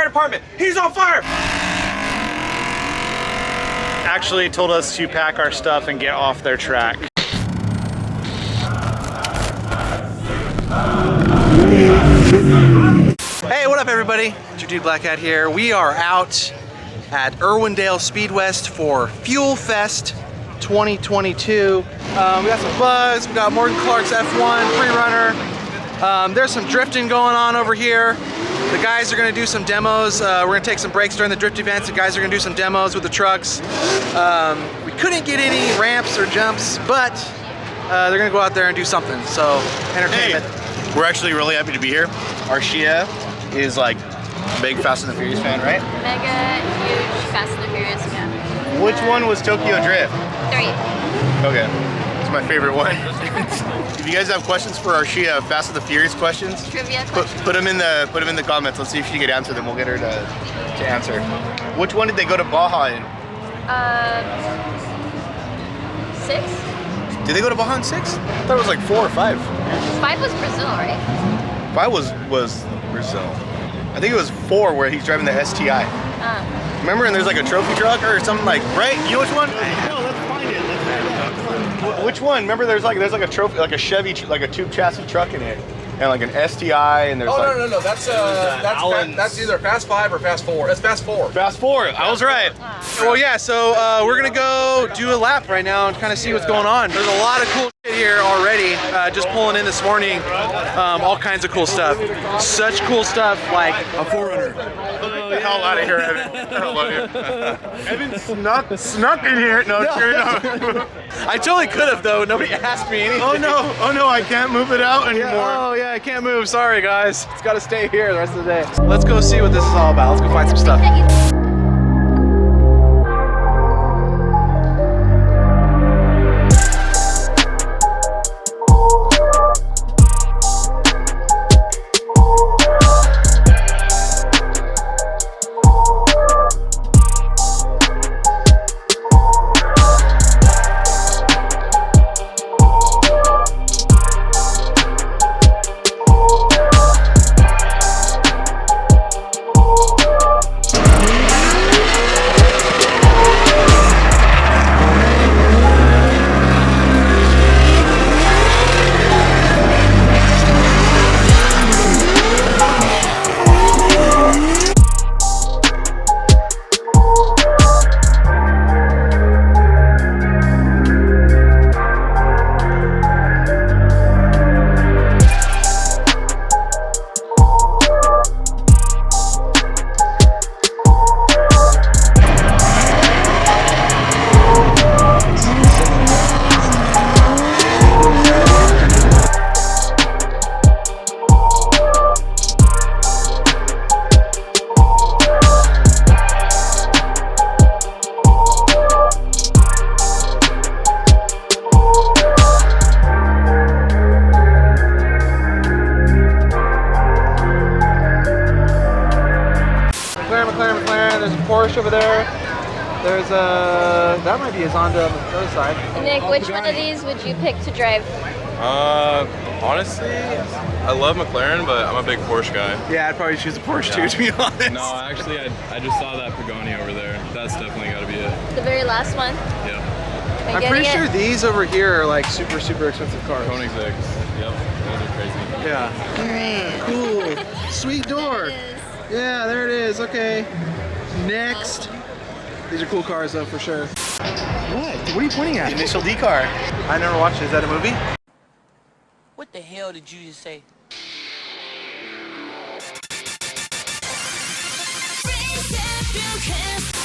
fire department. He's on fire. Actually told us to pack our stuff and get off their track. Hey, what up everybody? It's your dude Black Hat here. We are out at Irwindale Speedway for Fuel Fest 2022. We got some bugs, we got Morgan Clark's F1 pre-runner. There's some drifting going on over here. The guys are gonna do some demos. We're gonna take some breaks during the drift events. The guys are gonna do some demos with the trucks. We couldn't get any ramps or jumps, but they're gonna go out there and do something. So, entertainment. Hey, we're actually really happy to be here. Arshia is like big Fast and the Furious fan, right? Mega huge Fast and the Furious fan. Which one was Tokyo Drift? 3. Okay, it's my favorite one. If you guys have questions for Arshia, Fast and the Furious questions, Trivia put questions. them in the comments. Let's see if she can answer them. We'll get her to answer. Which one did they go to Baja in? 6? Did they go to Baja in 6? I thought it was like 4 or 5. 5 was Brazil, right? 5 was Brazil. I think it was 4 where he's driving the STI. Remember, and there's like a trophy truck or something like, right? You know which one? No, let's find it. Let's find it. Which one? Remember, there's like a trophy, like a Chevy, like a tube chassis truck in it, and like an STI, and there's like. No. That's either Fast 5 or Fast 4. It's Fast 4. Fast 4. I was right. Well, yeah, so we're gonna go do a lap right now and kind of see what's going on. There's a lot of cool shit here already. Just pulling in this morning, all kinds of cool stuff. Such cool stuff like A 4runner. Get the hell out of here, Evan. I love you. Evan snuck in here. No, sure enough. I totally could have though. Nobody asked me anything. Oh no, I can't move it out anymore. Oh yeah, I can't move. Sorry guys. It's got to stay here the rest of the day. Let's go see what this is all about. Let's go find some stuff. McLaren. There's a Porsche over there. There's a, that might be a Zonda on the other side. Nick, which one of these would you pick to drive? Honestly, I love McLaren, but I'm a big Porsche guy. Yeah, I'd probably choose a Porsche too, to be honest. No, actually, I just saw that Pagani over there. That's definitely got to be it. The very last one? Yeah. I'm pretty sure these over here are like super expensive cars. Koenigseggs. Yep, those are crazy. Yeah. Cool. Sweet door. Yeah, there it is. Okay. Next. These are cool cars though, for sure. What? What are you pointing at? Initial D car. I never watched it. Is that a movie? What the hell did you just say?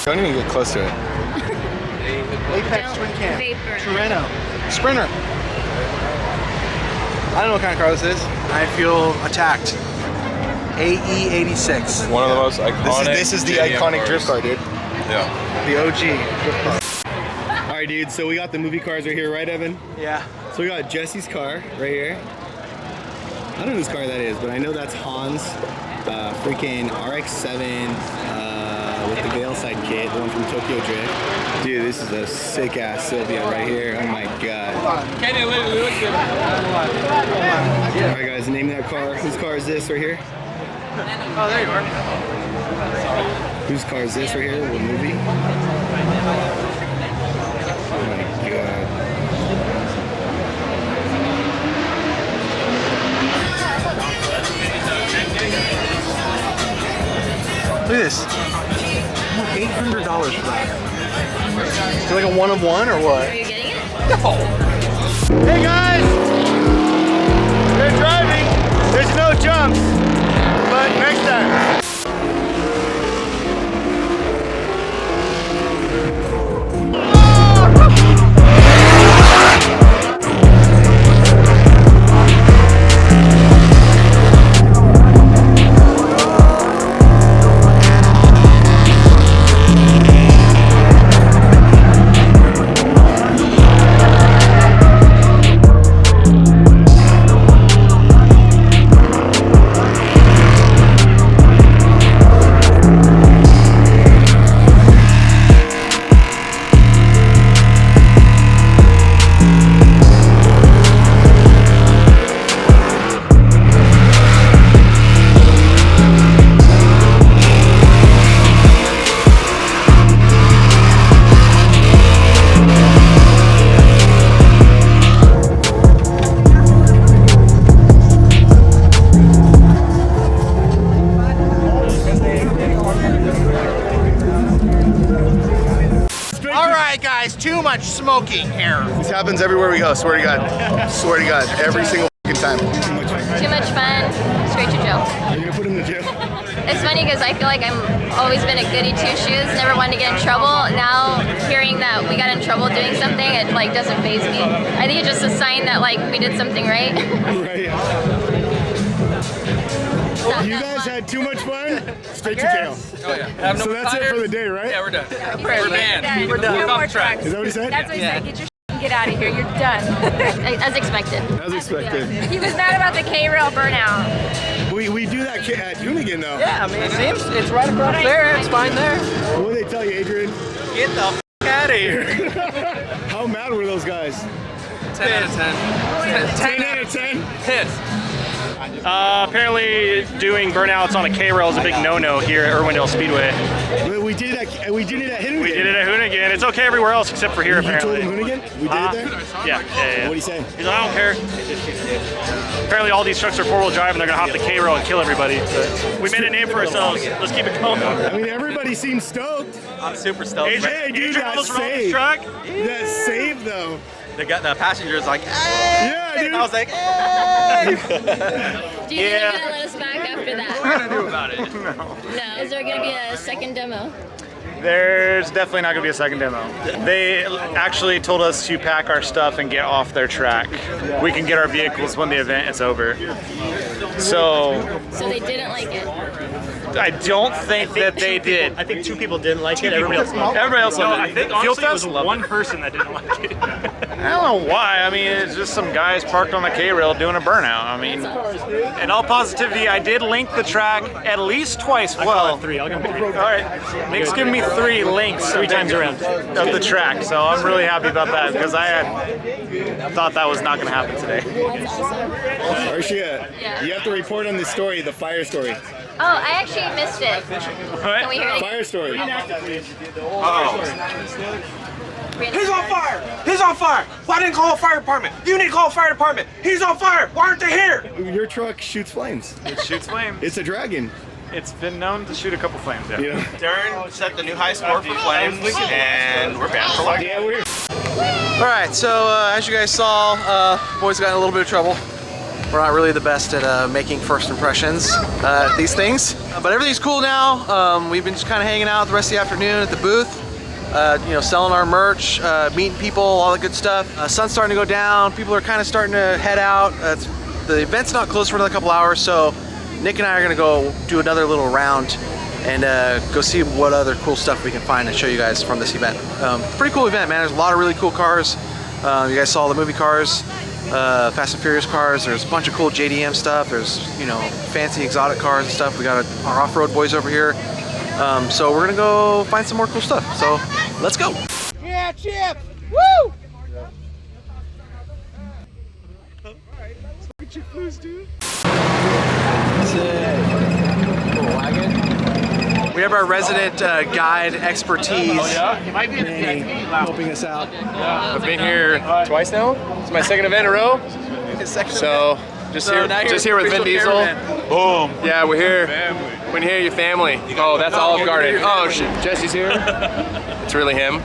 Don't even get close to it. Apex Twin Cam. Vapor. Torino. Sprinter. I don't know what kind of car this is. I feel attacked. AE86. One of the most iconic. This is the JDM iconic cars. drift car, dude. Yeah. The OG drift car. All right, dude. So we got the movie cars right here, right, Evan? Yeah. So we got Jesse's car right here. I don't know whose car that is, but I know that's Hans. Freaking RX-7 with the Veil side kit, the one from Tokyo Drift. Dude, this is a sick ass Sylvia right here. Oh my god. Alright guys, name that car. Whose car is this right here? Oh, there you are. Whose car is this right here? What movie? Oh my god. Look at this. $800 for that. Is it like a one of one or what? Are you getting it? Hey guys! They're driving. There's no jumps. But next time. Too much smoking here. This happens everywhere we go, swear to God. Swear to God, every single time. Too much fun. Straight to jail. Are you gonna put him in jail? It's funny because I feel like I'm always been a goody two shoes, never wanted to get in trouble. Now hearing that we got in trouble doing something, it like doesn't faze me. I think it's just a sign that like we did something right. Right. You guys had too much fun? Straight to jail. Oh yeah. So that's it for the day, right? Yeah, we're done. We're banned. We're done. No We're more off the track. trucks. Is that what he said? That's what he said. Get your and get out of here. You're done. As expected. As expected. He was mad about the K-rail burnout. We do that at Hoonigan though. Yeah, I mean, it seems it's right across there. It's fine there. What did they tell you, Adrian? Get the f out of here. How mad were those guys? 10 out of 10. 10 out of 10? Pissed. Apparently doing burnouts on a K-rail is a big no-no here at Irwindale Speedway. We did it at Hoonigan. We did it at Hoonigan. It's okay everywhere else except for here, You told apparently. him Hoonigan? We did it there? Yeah. What did he say? He's like, I don't care. Apparently all these trucks are four-wheel drive and they're gonna hop the K-rail and kill everybody. But we made a name for ourselves. Let's keep it going. I mean, everybody seems stoked. I'm super stoked. Hey, dude, Adrian that almost rolled his save. truck. That save, though. The passengers like, hey! Yeah, dude. And I was like, hey! Do you think they're gonna let us back after that? What are we gonna do about it? No. Is there gonna be a second demo? There's definitely not gonna be a second demo. They actually told us to pack our stuff and get off their track. We can get our vehicles when the event is over. So they didn't like it. I don't think that they did. I think two people didn't like it. Everybody else loved it. Everybody else loved it. I think Fuel honestly it was Fest? one person that didn't like it. I don't know why. I mean, it's just some guys parked on the K-rail doing a burnout. I mean, in all positivity, I did link the track at least twice. I call it 3. I'll give him 3. All right. Nick's giving me 3 links 3 times around of the track, so I'm really happy about that because I had thought that was not going to happen today. That's awesome. Arshia, Yeah. you have to report on this story, the fire story. Oh, I actually missed it. Can we hear it? Fire story. He's on fire! He's on fire! Why didn't call a fire department? You need to call a fire department! He's on fire! Why aren't they here? Your truck shoots flames. It shoots flames. It's a dragon. It's been known to shoot a couple flames, yeah. You know? Darren set the new high score for flames, and we're banned for life. Yeah, we're. All right, so as you guys saw, boys got in a little bit of trouble. We're not really the best at making first impressions at these things, but everything's cool now. We've been just kind of hanging out the rest of the afternoon at the booth, you know, selling our merch, meeting people, all the good stuff. Sun's starting to go down. People are kind of starting to head out. The event's not closed for another couple hours, so Nick and I are gonna go do another little round and go see what other cool stuff we can find and show you guys from this event. Pretty cool event, man. There's a lot of really cool cars. You guys saw the movie cars. Fast and Furious cars. There's a bunch of cool JDM stuff. There's, you know, fancy exotic cars and stuff. We got our off-road boys over here. So we're gonna go find some more cool stuff. So let's go. Yeah, Chip! Woo! Sick. have our resident guide expertise. Manny, helping us out. I've been here twice now. It's my second event in a row. So just here with Vin Diesel. Boom. Yeah, we're here. When here, your family. Oh, that's Olive Garden. Oh, Jesse's here. It's really him.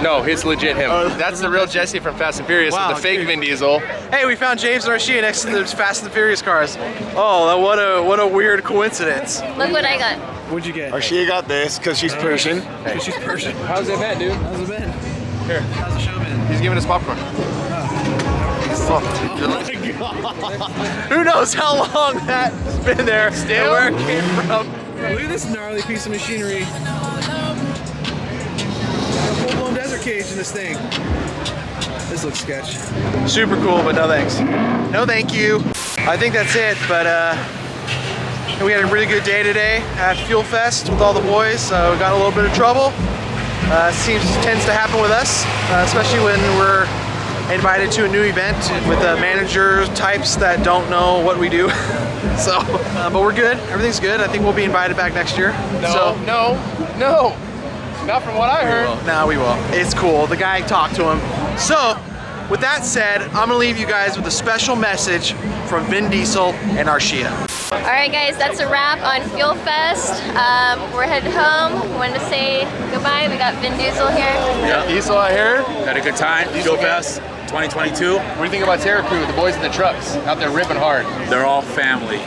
No, it's legit him. That's the real Jesse from Fast and Furious with the fake Vin Diesel. Hey, we found James and Rashia next to the Fast and Furious cars. Oh, what a weird coincidence. Look what I got. What'd you get? She got this because she's Persian. Because she's Persian. How's the event, dude? How's it been? Here. How's the show been? He's giving us popcorn. Oh my God. Who knows how long that's been there and where it came from. Look at this gnarly piece of machinery. Full-blown desert cage in this thing. This looks sketch. Super cool, but no thanks. No thank you. I think that's it, but we had a really good day today at Fuel Fest with all the boys. We got a little bit of trouble. Tends to happen with us, especially when we're invited to a new event with manager types that don't know what we do. So, but we're good. Everything's good. I think we'll be invited back next year. No. Not from what I heard. No, we will. It's cool. The guy talked to him. So, with that said, I'm gonna leave you guys with a special message from Vin Diesel and Arshia. All right, guys, that's a wrap on Fuel Fest. We're headed home. Wanted to say goodbye. We got Vin Diesel here. Yeah, Diesel out here. Had a good time. Fuel Fest 2022. What do you think about Terra crew, the boys in the trucks out there ripping hard? They're all family.